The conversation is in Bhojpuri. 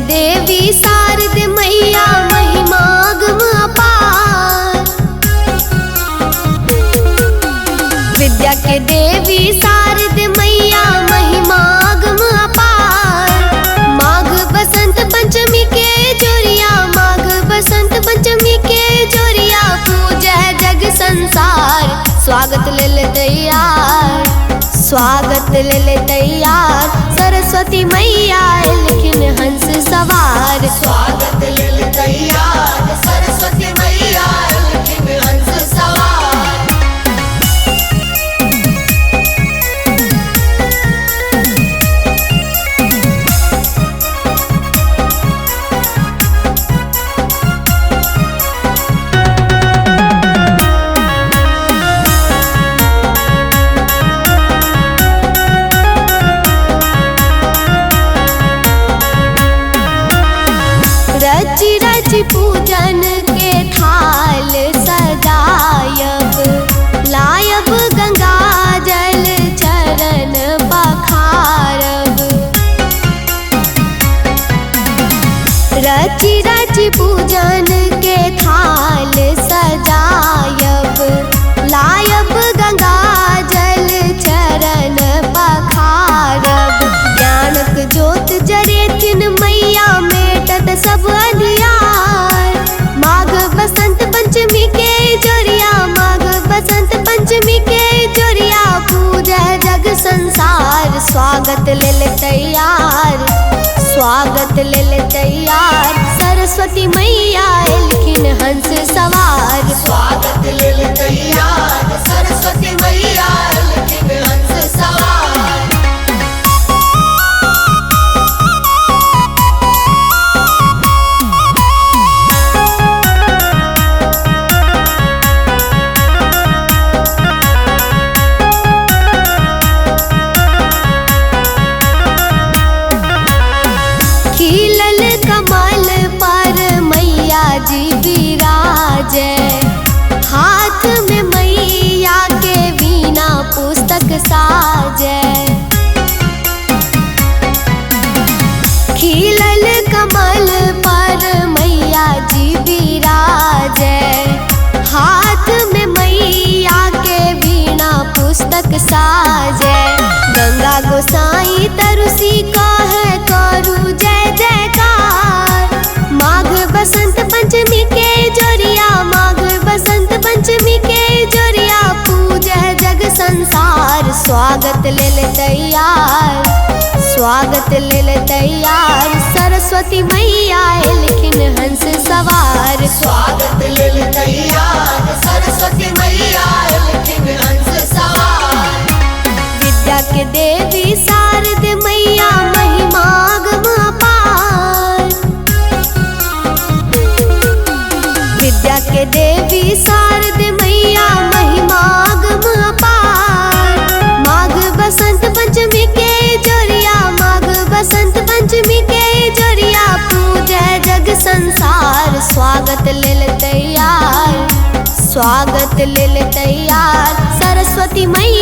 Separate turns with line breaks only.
देवी शारद मैया महिमागम अपार। विद्या के देवी शारद मैया महिमागम अपार। माघ बसंत पंचमी के जोरिया, माघ बसंत पंचमी के जोरिया, पूजै जग संसार। स्वागत ले तैयार, स्वागत ले तैयार, सरस्वती मैया लिखिन हंस सवार।
स्वागत ले तैयार, सरस्वती मैया लिखिन हंस सवार।
रची रची पूजन के थाल सजायब, लायब गंगा जल चरण पखारब। रची रची पूजन के थाल सजायब, लायब गंगा जल चरण पखारब। ज्ञानक ज्योत जरेथिन मैया मेटत सब अंधियार। माघ बसंत पंचमी के जोरिया, माघ बसंत पंचमी के जोरिया, पूजै जग संसार। स्वागत ले तैयार, स्वागत ले तैयार, सरस्वती मैया लिखिन हंस सवार।
स्वागत ले तैयार, सरस्वती मैया लिखिन हंस सवार।
खिलल कमल पर मैया जी विराजै, हाथ में मैया के वीणा पुस्तक साजै। खिलल कमल पर मैया जी विराजै, हाथ में मैया के वीणा पुस्तक साजै। गंगा गोसाई तरुसी कहे करू जय जयकार। माघ बसंत पंचमी के जोरिया, माघ बसंत पंचमी के जोरिया, पूजै जग संसार। स्वागत ले तैयार, स्वागत ले तैयार, सरस्वती मैया लिखिन हंस सवार।
स्वागत ले तैयार, सरस्वती मैया लिखिन हंस सवार।
विद्या के देवी शारद मैया महिमागम अपार। विद्या के देवी शारद मैया महिमागम अपार। माघ बसंत पंचमी के जोरिया, माघ बसंत पंचमी के जोरिया, पूजै जग संसार। स्वागत ले तैयार, स्वागत ले तैयार, सरस्वती मैया